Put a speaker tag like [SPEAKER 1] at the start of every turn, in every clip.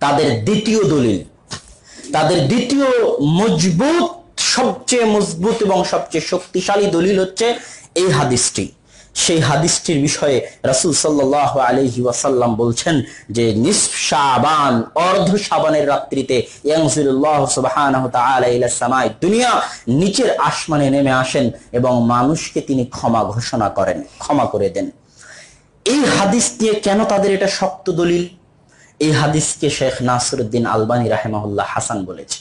[SPEAKER 1] তাদের দ্বিতীয় দলিল, তাদের দ্বিতীয় মজবুত, সবচেয়ে মজবুত এবং সবচেয়ে শক্তিশালী দলিল হচ্ছে এই হাদিসটি। সেই হাদিসটির বিষয়ে রাসূল সাল্লাল্লাহু আলাইহি ওয়াসাল্লাম বলছেন যে নিসফ শাবান, অর্ধ শাবানের রাত্রিতে ইয়ানজিলুল্লাহু সুবহানাহু ওয়া তাআলা ইলা সামাই দুনিয়া, নিচের আসমানে নেমে আসেন এবং মানুষকে তিনি ক্ষমা ঘোষণা করেন, ক্ষমা করে দেন। এই হাদিস দিয়ে কেন তাদের এটা শক্ত দলিল? এই হাদিসকে শেখ নাসিরউদ্দিন আলবানী রাহিমাহুল্লাহ হাসান বলেছে,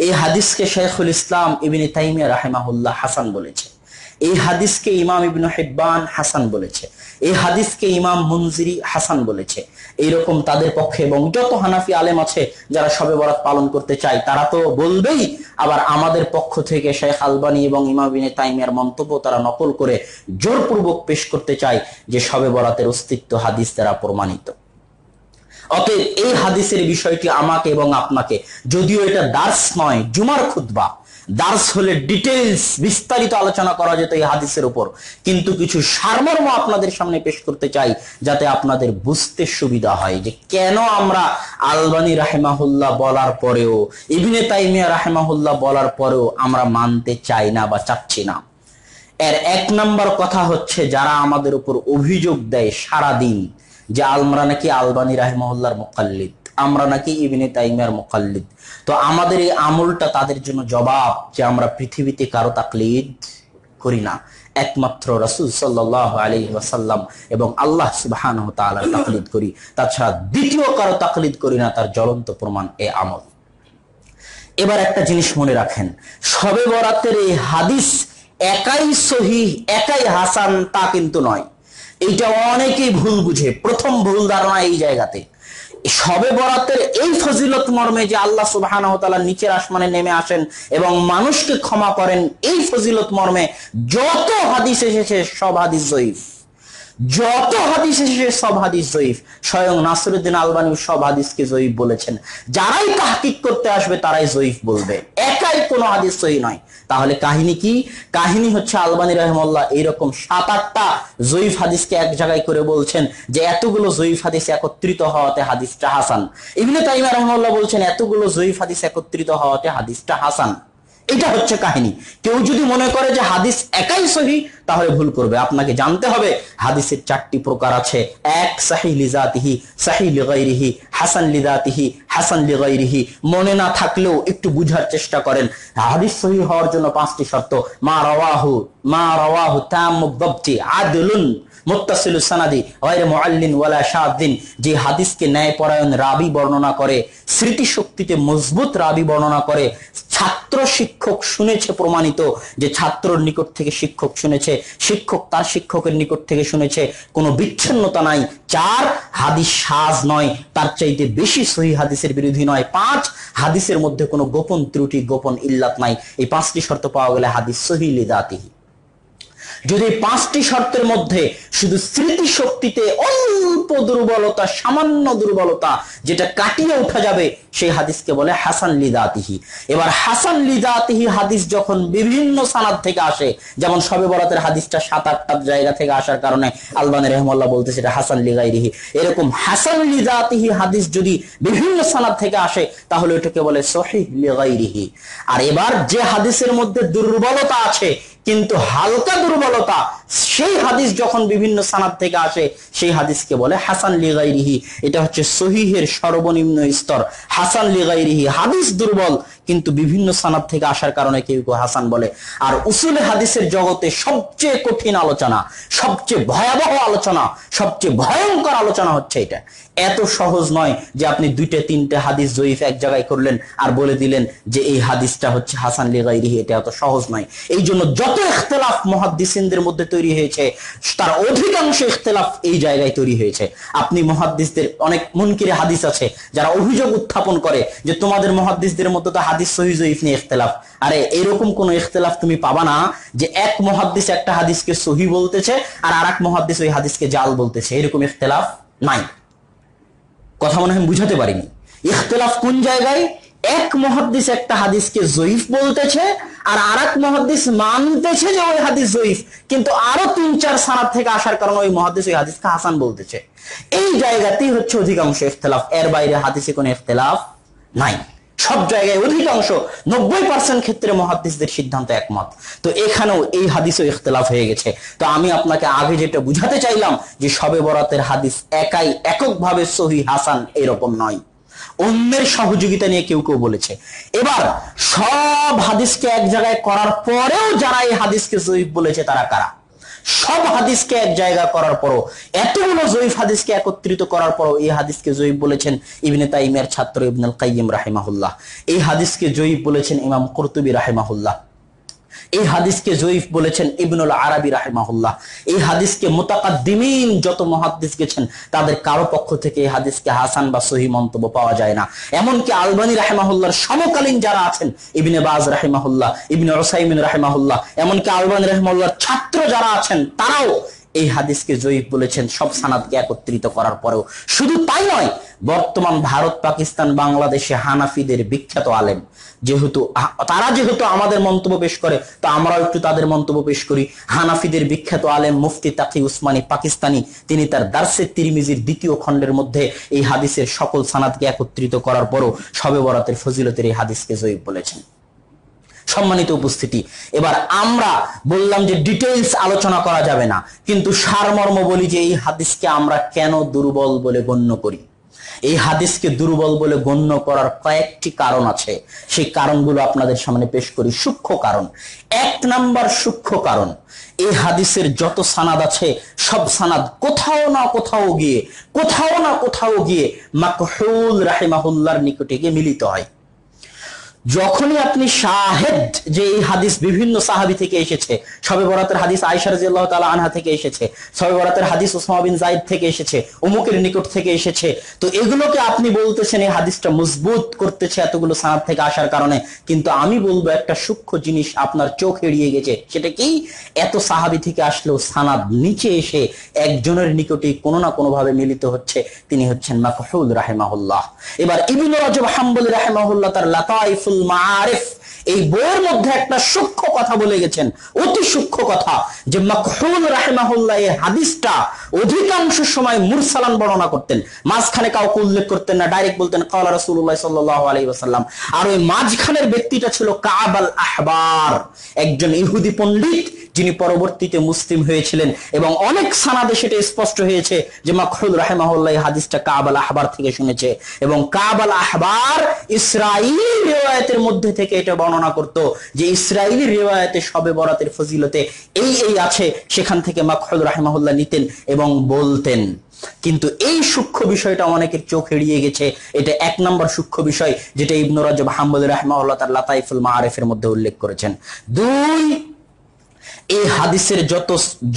[SPEAKER 1] এই হাদিসকে শেখুল ইসলাম ইবনে তাইমিয়া রাহিমাহুল্লাহ হাসান বলেছে, এই হাদিসকে ইমাম ইবনে হিব্বান হাসান বলেছে, এই হাদিসকে ইমাম মুনজিরি হাসান বলেছে। এইরকম তাদের পক্ষে এবং যত হানাফি আলেম আছে যারা শবে বরাত পালন করতে চায় তারা তো বলবেই, আবার আমাদের পক্ষ থেকে শেখ আলবানী এবং ইমাম ইবনে তাইমিয়ার মন্তব্য তারা নকল করে জোরপূর্বক পেশ করতে চায় যে শবে বরাতের অস্তিত্ব হাদিস দ্বারা প্রমাণিত। অতএব এই হাদিসের বিষয়টি আমাকে এবং আপনাকে, যদিও এটা দার্স নয়, জুমার খুতবা, দার্স হলে ডিটেইলস বিস্তারিত আলোচনা করা যেত এই হাদিসের উপর, কিন্তু কিছু সারমর্ম আপনাদের সামনে পেশ করতে চাই যাতে আপনাদের বুঝতে সুবিধা হয় যে কেন আমরা আলবানী রাহিমাহুল্লাহ বলার পরেও, ইবনে তাইমিয়া রাহিমাহুল্লাহ বলার পরেও আমরা মানতে চাই না বা চাচ্ছি না। এর এক নাম্বার কথা হচ্ছে, যারা আমাদের উপর অভিযোগ দেয় সারাদিন যে আমরা নাকি আলবানী রাহিমাহুল্লাহর মুকাল্লিদ, আমরা নাকি ইবনে তাইমিয়ার মুকাল্লিদ, তো আমাদের এই আমলটা তাদের জন্য জবাব যে আমরা পৃথিবীতে কারো তাকলিদ করি না, একমাত্র রাসূল সাল্লাল্লাহু আলাইহি ওয়াসাল্লাম এবং আল্লাহ সুবহানাহু ওয়া তাআলার তাকলিদ করি, তাছাড়া দ্বিতীয় কারো তাকলিদ করি না। তার জ্বলন্ত প্রমাণ এই আমল। এবার একটা জিনিস মনে রাখেন, শবে বরাতের এই হাদিস একাই সহিহ, একাই হাসান তা কিন্তু নয়। এইটা অনেকেই ভুল বুঝে। প্রথম ভুল ধারণা এই জায়গাতে, শবে বরাতের এই ফজিলত মর্মে যে আল্লাহ সুবহানাহু ওয়া তাআলা নিচের আসমানে নেমে আসেন এবং মানুষকে ক্ষমা করেন, এই ফজিলত মর্মে যত হাদিস এসেছে সব হাদিস জয়ীফ, যত হাদিস এসেছে সব হাদিস জয়ীফ। স্বয়ং নাসিরউদ্দিন আলবানী সব হাদিসকে জয়ীফ বলেছেন। যারাই তাহকিক করতে আসবে তারাই জয়ীফ বলবে, একাই কোনো হাদিস সহিহ নয়। তাহলে কাহিনী কি? কাহিনী হচ্ছে আলবানী রাহিমাহুল্লাহ এইরকম 7-8টা জয়ীফ হাদিসকে এক জায়গায় করে বলছেন যে এতগুলো জয়ীফ হাদিস একত্রিত হওয়াতে হাদিসটা হাসান। ইবনে তাইমিয়া রাহিমাহুল্লাহ বলছেন এতগুলো জয়ীফ হাদিস একত্রিত হওয়াতে হাদিসটা হাসান। এটা হচ্ছে কাহিনী। কেউ যদি মনে করে যে হাদিস একাই সহিহ তাহলে ভুল করবে। আপনাকে জানতে হবে হাদিসের 4টি প্রকার আছে। এক, সহিহ লিজাতিহি, সহিহ লিগাইরিহি, হাসান লিজাতিহি, হাসান লিগাইরিহি। মনে না থাকলেও একটু বুঝার চেষ্টা করেন। হাদিস সহিহ হওয়ার জন্য 5টি শর্ত। মা রাওয়াহু তাম্মুদ দাবতি আদলুন মুত্তাসিলুস সানাদি গায়র মুআল্লিন ওয়ালা শাযিন। যে হাদিসকে ন্যায়পরায়ণ রাবী বর্ণনা করে, স্মৃতিশক্তিতে মজবুত রাবী বর্ণনা করে, ছাত্র শিক্ষক শুনেছে, প্রমাণিত যে ছাত্রর নিকট থেকে শিক্ষক শুনেছে, শিক্ষক তার শিক্ষকের নিকট থেকে শুনেছে, কোনো বিচ্ছিন্নতা নাই। 4, হাদিস শায নয়, তার চাইতে বেশি সহিহ হাদিসের বিরোধী নয়। 5, হাদিসের মধ্যে কোনো গোপন ত্রুটি, গোপন ইল্লাত নাই। এই 5টি শর্ত পাওয়া গেলে হাদিস সহিহ লিযাতিহি। যদি 5টি শর্তের মধ্যে শুধু স্মৃতি শক্তিতে অল্প দুর্বলতা, সামান্য দুর্বলতা যেটা কাটিয়ে ওঠা যাবে, সেই হাদিসকে বলে হাসান লিযাতিহি। এবার হাসান লিযাতিহি হাদিস যখন বিভিন্ন সানাদ থেকে আসে, যেমন শবে বরাতের হাদিসটা 7-8টা জায়গা থেকে আসার কারণে আলবানী রাহিমাহুল্লাহ বলতেছে এটা হাসান লিগাইরিহি, এরকম হাসান লিযাতিহি হাদিস যদি বিভিন্ন সানাদ থেকে আসে তাহলে এটাকে বলে সহিহ লিগাইরিহি। আর এবার যে হাদিসের মধ্যে দুর্বলতা আছে কিন্তু হালকা দুর্বলতা, সেই হাদিস যখন বিভিন্ন সানাদ থেকে আসে সেই হাদিসকে বলে হাসান লিগাইরিহি। এটা হচ্ছে সহিহের সর্বনিম্ন স্তর। হাসান লিগাইরিহি হাদিস দুর্বল কিন্তু বিভিন্ন সানাদ থেকে আসার কারণে কেউ কেউ হাসান বলে। আর উসুলে হাদিসের জগতে সবচেয়ে কঠিন আলোচনা, সবচেয়ে ভয়াবহ আলোচনা, সবচেয়ে ভয়ঙ্কর আলোচনা হচ্ছে এটা। এত সহজ নয় যে আপনি 2-3টে হাদিস জয়ীফ এক জায়গায় করলেন আর বলে দিলেন যে এই হাদিসটা হচ্ছে হাসান লিগাইরিহি। এটা এত সহজ নয়। এই জন্য যত ইখতিলাফ মুহাদ্দিসিনদের মধ্যে তৈরি হয়েছে তার অধিকাংশ ইখতিলাফ এই জায়গায় তৈরি হয়েছে। আপনি মুহাদ্দিসদের অনেক মুনকিরে হাদিস আছে যারা অভিযোগ উত্থাপন করে যে তোমাদের মুহাদ্দিসদের মধ্যে তো হাদিস সহিহ জয়ীফ নিয়ে ইখতিলাফ। আরে এরকম কোন ইখতিলাফ তুমি পাবা না যে এক মুহাদ্দিস একটা হাদিসকে সহিহ বলতেছে আর আরেক মুহাদ্দিস ওই হাদিসকে জাল বলতেছে। এরকম ইখতিলাফ নাই। কথা মনে হয় বুঝাতে পারিনি। ইখতিলাফ কোন জায়গায়? এক মুহাদ্দিস একটা হাদিসকে জয়ীফ বলতেছে আর আরেক মুহাদ্দিস মানতেছে যে ওই হাদিস জয়ীফ, কিন্তু আরো 3-4 সানাদ থেকে আসার কারণে ওই মুহাদ্দিস ওই হাদিসকে হাসান বলতেছে। এই জায়গাতেই হচ্ছে অধিকাংশ ইখতিলাফ, এর বাইরে হাদিসে কোনো ইখতিলাফ নাই। সব জায়গায় অধিকাংশ 90% ক্ষেত্রে মুহাদ্দিসদের সিদ্ধান্ত একমত। তো এখানেও এই হাদিসও ইখতিলাফ হয়ে গেছে। তো আমি আপনাকে আগে যেটা বুঝাতে চাইলাম যে শবে বরাতের হাদিস এককভাবে সহিহ হাসান এরকম নয়, অন্যের সহযোগিতা নিয়ে কেউ কেউ বলেছে। এবার সব হাদিসকে এক জায়গায় করার পরেও যারা এই হাদিসকে জয়ীফ বলেছে তারা কারা? সব হাদিসকে এক জায়গা করার পরও, এতগুলো জয়ীফ হাদিসকে একত্রিত করার পরও এই হাদিসকে জয়ীফ বলেছেন ইবনে তাইমিয়ার ছাত্র ইবনুল কাইয়িম রাহিমাহুল্লাহ, এই হাদিসকে জয়ীফ বলেছেন ইমাম কুরতুবী রাহিমাহুল্লাহ, এই হাদিসকে জয়ীফ বলেছেন ইবনুল আরাবী রাহিমাহুল্লাহ, এই হাদিসকে মুতাকাদ্দিমিন যত মুহাদ্দিস গেছেন তাদের কারো পক্ষ থেকে এই হাদিসকে হাসান বা সহিহ মন্তব্য পাওয়া যায় না। এমনকি আলবানী রাহিমাহুল্লাহর সমকালীন যারা আছেন, ইবনে বাজ রাহিমাহুল্লাহ, ইবনে উসাইমিন রাহিমাহুল্লাহ, এমনকি আলবানী রাহিমাহুল্লাহর ছাত্র যারা আছেন তারাও এই হাদিসকে জয়ীফ বলেছেন সব সানাদকে একত্রিত করার পরেও। শুধু তাই নয়, বর্তমান ভারত, পাকিস্তান, বাংলাদেশে হানাফিদের বিখ্যাত আলেম যেহেতু আমাদের মন্তব্য পেশ করে, তো আমরাও একটু তাদের মন্তব্য পেশ করি। হানাফিদের বিখ্যাত আলেম মুফতি তাকি উসমানী পাকিস্তানি, তিনি তার দারসে তিরমিজির 2য় খণ্ডের মধ্যে এই হাদিসের সকল সানাদকে একত্রিত করার পরও শবে বরাতের ফজিলতের এই হাদিসকে জয়ীফ বলেছেন। সম্মানিত উপস্থিতি, এবার আমরা বললাম যে ডিটেইলস আলোচনা করা যাবে না, কিন্তু সারমর্ম বলি যে এই হাদিসকে আমরা কেন দুর্বল বলে গণ্য করি। এই হাদিসকে দুর্বল বলে গণ্য করার কয়েকটি কারণ আছে, সেই কারণগুলো আপনাদের সামনে পেশ করি। সূক্ষ্ম কারণ, 1 নাম্বার সূক্ষ্ম কারণ, এই হাদিসের যত সানাদ আছে সব সানাদ কোথাও না কোথাও গিয়ে মাকহুল রাহিমাহুল্লাহর নিকটে গিয়ে মিলিত হয়। যখনই আপনি শাহেদ যে এই হাদিস বিভিন্ন সাহাবী থেকে এসেছে, শবে বরাতের হাদিস আয়েশা রাদিয়াল্লাহু তাআলা আনহা থেকে এসেছে, শবে বরাতের হাদিস উসামা বিন যায়েদ থেকে এসেছে, অমুকের নিকট থেকে এসেছে, তো এগুলোকে আপনি বলতেছেন এই হাদিসটা মজবুত করতেছে এতগুলো সানাদ থেকে আসার কারণে। কিন্তু আমি বলবো একটা সূক্ষ্ম জিনিস আপনার চোখ এড়িয়ে গেছে, সেটা কি? এত সাহাবী থেকে আসলেও সানাদ নিচে এসে একজনের নিকটেই কোনো না কোনো ভাবে মিলিত হচ্ছে, তিনি হচ্ছেন মাকহুল রাহিমাহুল্লাহ। এবার ইবনে রাজব হাম্বলী রাহিমাহুল্লাহ তার লাতাইফুল মাআরিফ এই বইয়ের মধ্যে একটা সূক্ষ্ম কথা বলে গেছেন, অতি সূক্ষ্ম কথা, যে মাকহুল রাহিমাহুল্লাহ এই হাদিসটা অধিকাংশ সময় মুরসালান বর্ণনা করতেন, মাঝখানে কাউকে উল্লেখ করতেন না, ডাইরেক্ট বলতেন ক্বালা রাসূলুল্লাহ সাল্লাল্লাহু আলাইহি ওয়াসাল্লাম। আর ওই মাঝখানের ব্যক্তিটা ছিল কাব আল আহবার, একজন ইহুদি পণ্ডিত যিনি পরবর্তীতে মুসলিম হয়েছিলেন, এবং অনেক সানাদে সেটা স্পষ্ট হয়েছে যে মাকহুল রাহিমাহুল্লাহ এই হাদিসটা কাব আল আহবার থেকে শুনেছে, এবং কাব আল আহবার ইসরাইলি রিওয়ায়াতের মধ্যে থেকে এটা বর্ণনা করত যে ইসরাইলি রিওয়ায়াতে শবে বরাতের ফজিলতে এই আছে, সেখান থেকে মাকহুল রাহিমাহুল্লাহ নিতেন এবং বলতেন। কিন্তু এই সূক্ষ্ম বিষয়টা অনেকের চোখ এড়িয়ে গেছে। এটা 1 নম্বর সূক্ষ্ম বিষয়, যেটা ইবনে রাজব হাম্বলী রাহিমাহুল্লাহ তার লাতাইফুল মাআরিফের মধ্যে উল্লেখ করেছেন। 2, এই হাদিসের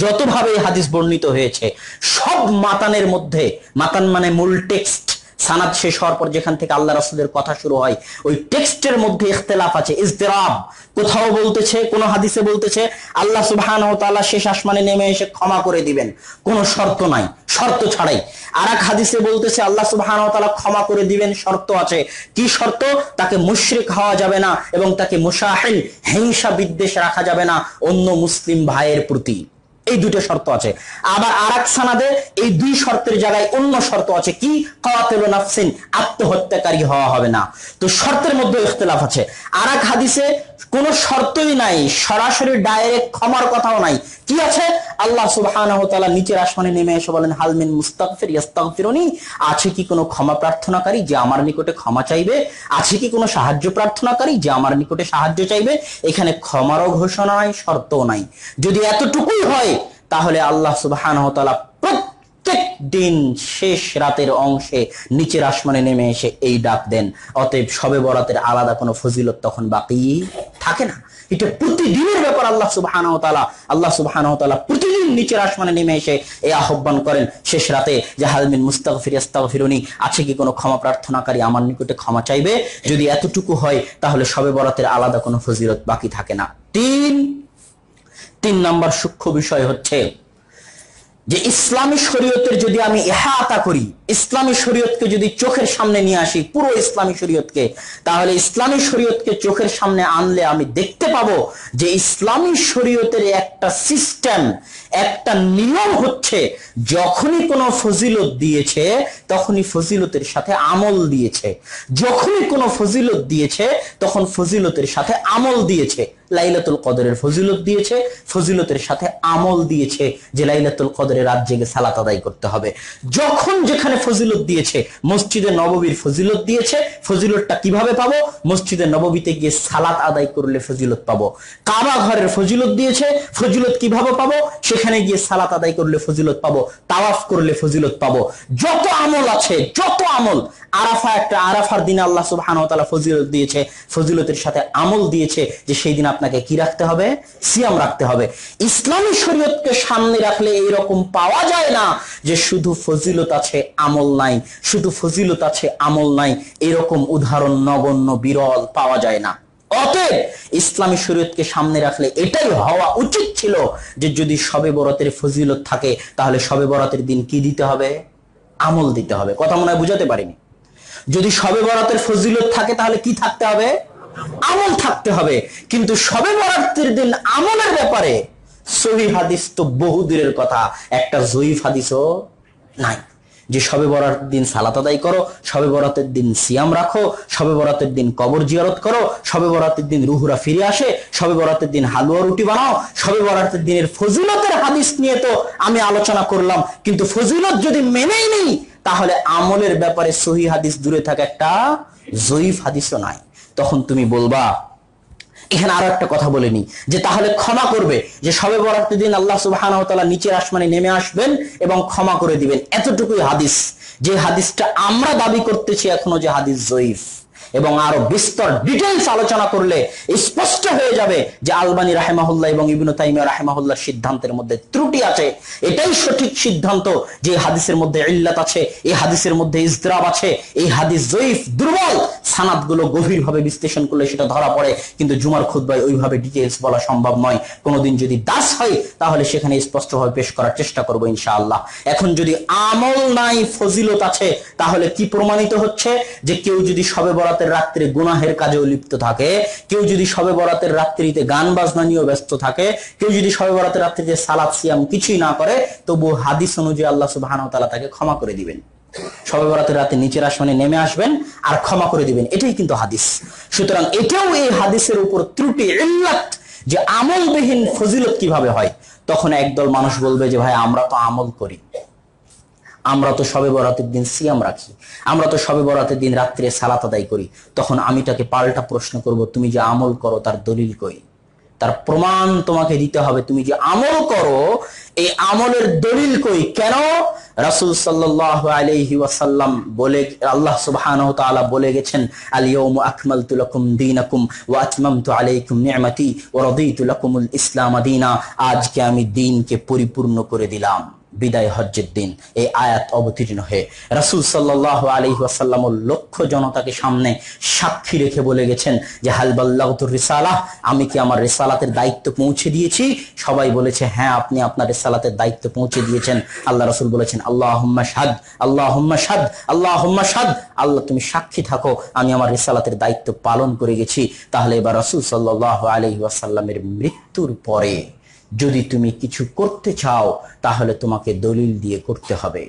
[SPEAKER 1] যতভাবে এই হাদিস বর্ণিত হয়েছে সব মাতানের মধ্যে, মাতান মানে মূল টেক্সট, সানাদ শেষ হওয়ার পর যেখান থেকে আল্লাহ রাসূলের কথা শুরু হয়, ওই টেক্সটের মধ্যে ইখতিলাফ আছে, ইজতিরাব। কোথাও বলতেছে, কোন হাদিসে বলতেছে আল্লাহ সুবহানাহু ওয়া তাআলা শেষ আসমানে নেমে এসে ক্ষমা করে দিবেন, কোনো শর্ত নাই, শর্ত ছাড়াই। আরেক হাদিসে বলতেছে আল্লাহ সুবহানাহু ওয়া তাআলা ক্ষমা করে দিবেন, শর্ত আছে। কি শর্ত? তাকে মুশরিক হওয়া যাবে না এবং তাকে মুশাহিন, হিংসা বিদ্বেষ রাখা যাবে না অন্য মুসলিম ভাইয়ের প্রতি। এই 2টা শর্ত আছে। আবার আরেক সানাদে এই 2 শর্তের জায়গায় অন্য শর্ত আছে, কি? কাতিলু নাফসিন, আত্মহত্যাকারী হওয়া হবে না। তো শর্তের মধ্যে ইখতিলাফ আছে। আরেক হাদিসে কোনো শর্তই নাই, সরাসরি ডাইরেক্ট ক্ষমার কথাও নাই। কি আছে? আল্লাহ সুবহানাহু ওয়া তাআলা নিচের আসমানে নেমে এসে বলেন হাল মিন মুস্তাগফির ইস্তাগফিরুনি, আছে কি কোনো ক্ষমা প্রার্থনাকারী যে আমার নিকটে ক্ষমা চাইবে? আছে কি কোনো সাহায্য প্রার্থনাকারী যে আমার নিকটে সাহায্য চাইবে? এখানে ক্ষমারও ঘোষণা নাই, শর্তও নাই। যদি এতটুকুই হয় তাহলে আল্লাহ সুবহানাহু ওয়া তাআলা প্রত্যেক দিন শেষ রাতের অংশে নিচের আসমানে নেমে এসে এই ডাক দেন। অতএব শবে বরাতের আলাদা কোনো ফজিলত তখন বাকি থাকে না। এটা প্রতিদিনের ব্যাপার। আল্লাহ সুবহানাহু ওয়া তাআলা প্রতিদিন নিচের আসমানে নেমে এসে এই আহ্বান করেন শেষ রাতে যে হাল মিন মুস্তাগফির ইস্তাগফিরুনি, আছে কি কোনো ক্ষমা প্রার্থনাকারী আমার নিকটে ক্ষমা চাইবে? যদি এতটুকু হয় তাহলে শবে বরাতের আলাদা কোনো ফজিলত বাকি থাকে না। 3 নম্বর সূক্ষ্ম বিষয় হচ্ছে যে ইসলামী শরীয়তের যদি আমি ইহাতা করি, ইসলামী শরীয়তকে যদি চোখের সামনে নিয়ে আসি, পুরো ইসলামী শরীয়তকে, তাহলে ইসলামী শরীয়তকে চোখের সামনে আনলে আমি দেখতে পাবো যে ইসলামী শরীয়তের একটা সিস্টেম, একটা নিয়ম হচ্ছে যখনই কোনো ফজিলত দিয়েছে তখনই ফজিলতের সাথে আমল দিয়েছে, যখনই কোনো ফজিলত দিয়েছে তখন ফজিলতের সাথে আমল দিয়েছে। লাইলাতুল কদরের ফজিলত দিয়েছে, ফজিলতের সাথে আমল দিয়েছে যে লাইলাতুল কদরে রাত জেগে সালাত আদায় করতে হবে। যখন যেখানে ফজিলত দিয়েছে, মসজিদে নববীর ফজিলত দিয়েছে, ফজিলতটা কিভাবে পাবো? মসজিদে নববীতে গিয়ে সালাত আদায় করলে ফজিলত পাবো। কাবা ঘরের ফজিলত দিয়েছে, ফজিলত কিভাবে পাবো? সেখানে গিয়ে সালাত আদায় করলে ফজিলত পাবো, তাওয়াফ করলে ফজিলত পাবো। যত আমল আছে, যত আমল, আরাফা একটা, আরাফার দিনে আল্লাহ সুবহানাহু ওয়া তাআলা ফজিলত দিয়েছে, ফজিলতের সাথে আমল দিয়েছে যে সেই দিন আপনাকে কি রাখতে হবে? সিয়াম রাখতে হবে। ইসলামী শরীয়তকে সামনে রাখলে এইরকম পাওয়া যায় না যে শুধু ফজিলত আছে আমল নাই, শুধু ফজিলত আছে আমল নাই, এরকম উদাহরণ নগণ্য বিরল পাওয়া যায় না। অতএব ইসলামী শরীয়তকে সামনে রাখলে এটাই হওয়া উচিত ছিল যে যদি শবে বরাতের ফজিলত থাকে তাহলে শবে বরাতের দিন কি দিতে হবে? আমল দিতে হবে। কথা মনে হয় বুঝাতে পারিনি। যদি শবে বরাতের ফজিলত থাকে তাহলে কি থাকতে হবে? আমল থাকতে হবে। কিন্তু শবে বরাতের দিন আমলের ব্যাপারে সহিহ হাদিস তো বহু দূরের কথা, একটা জয়ীফ হাদিসও নাই যে শবে বরাতের দিন সালাত আদায় করো, শবে বরাতের দিন সিয়াম রাখো, শবে বরাতের দিন কবর জিয়ারত করো, শবে বরাতের দিন রুহুরা ফিরে আসে, শবে বরাতের দিন হালুয়া রুটি বানাও। শবে বরাতের দিনের ফজিলতের হাদিস নিয়ে তো আমি আলোচনা করলাম, কিন্তু ফজিলত যদি মেনেই নেই তাহলে আমলের ব্যাপারে সহিহ হাদিস দূরে থাকে, একটা জয়ীফ হাদিসও নাই। তখন তুমি বলবা, এখানে আরো একটা কথা বলে নি যে তাহলে ক্ষমা করবে, যে শবে বরাতের দিন আল্লাহ সুবহানাহু ওয়া তাআলা নিচের আসমানে নেমে আসবেন এবং ক্ষমা করে দিবেন, এতটুকুই হাদিস। যে হাদিসটা আমরা দাবি করতেছি এখনো যে হাদিস জয়ীফ, এবং আরো বিস্তর ডিটেইলস আলোচনা করলে স্পষ্ট হয়ে যাবে যে আলবানী রাহিমাহুল্লাহ এবং ইবনে তাইমিয়া রাহিমাহুল্লাহর সিদ্ধান্তের মধ্যে ত্রুটি আছে। এটাই সঠিক সিদ্ধান্ত যে হাদিসের মধ্যে ইল্লাত আছে, এই হাদিসের মধ্যে ইজতিরাব আছে, এই হাদিস জয়ীফ, দুর্বল। সানাদগুলো গভীরভাবে বিশ্লেষণ করলে সেটা ধরা পড়ে, কিন্তু জুমার খুতবায় ওইভাবে ডিটেইলস বলা সম্ভব নয়। কোনোদিন যদি দাস হয় তাহলে সেখানে স্পষ্টভাবে পেশ করার চেষ্টা করব ইনশাআল্লাহ। এখন যদি আমল নাই, ফজিলত আছে, তাহলে কি প্রমাণিত হচ্ছে? যে কেউ যদি শবে বরাতের রাত্রে গুনাহের কাজেও লিপ্ত থাকে, কেউ যদি শবে বরাতের রাত্রিতে গান বাজনা নিয়ে ব্যস্ত থাকে, কেউ যদি শবে বরাতের রাত্রিতে সালাত সিয়াম কিছুই না করে, তবু হাদিস অনুযায়ী আল্লাহ সুবহানাহু ওয়া তাআলা তাকে ক্ষমা করে দিবেন। শবে বরাতের রাতে নিচের আসমানে নেমে আসবেন আর ক্ষমা করে দিবেন, এটাই কিন্তু হাদিস। সুতরাং এটাও এই হাদিসের উপর ত্রুটি, ইল্লাত, যে আমলবিহীন ফজিলত কিভাবে হয়। তখন একদল মানুষ বলবে যে ভাই আমরা তো আমল করি, আমরা তো শবে বরাতের দিন সিয়াম রাখি, আমরা তো শবে বরাতের দিন রাত্রে সালাত আদায় করি। তখন আমি তাকে পাল্টা প্রশ্ন করব, তুমি যে আমল করো তার দলিল কই? তার প্রমাণ তোমাকে দিতে হবে। তুমি যে আমল করো এই আমলের দলিল কই? কেন? রাসূল সাল্লাল্লাহু আলাইহি ওয়াসাল্লাম বলে, আল্লাহ সুবহানাহু ওয়া তাআলা বলে গেছেন, আল ইয়াউমু আকমালতু লাকুম দীনাকুম ওয়া আতমামতু আলাইকুম নি'মাতি ওয়া রাদিতু লাকুমুল ইসলাম দীনা। আজকে আমি দ্বীনকে পরিপূর্ণ করে দিলাম। বিদায় হজ্জের দিন এই আয়াত অবতীর্ণ হয়ে রাসূল সাল্লাল্লাহু আলাইহি ওয়াসাল্লাম লক্ষ জনতাকে সামনে সাক্ষী রেখে বলে গেছেন যে হাল বাল্লাগতুর রিসালাহ, আমি কি আমার রিসালাতের দায়িত্ব পৌঁছে দিয়েছি? সবাই বলেছে হ্যাঁ, আপনি আপনার রিসালাতের দায়িত্ব পৌঁছে দিয়েছেন। আল্লাহ রাসূল বলেছেন আল্লাহুম্মা শাহাদ, আল্লাহুম্মা শাহাদ, আল্লাহুম্মা শাহাদ, আল্লাহ তুমি সাক্ষী থাকো আমি আমার রিসালাতের দায়িত্ব পালন করে গেছি। তাহলে এবার রাসূল সাল্লাল্লাহু আলাইহি ওয়াসাল্লামের মৃত্যুর পরে যদি তুমি কিছু করতে চাও তাহলে তোমাকে দলিল দিয়ে করতে হবে।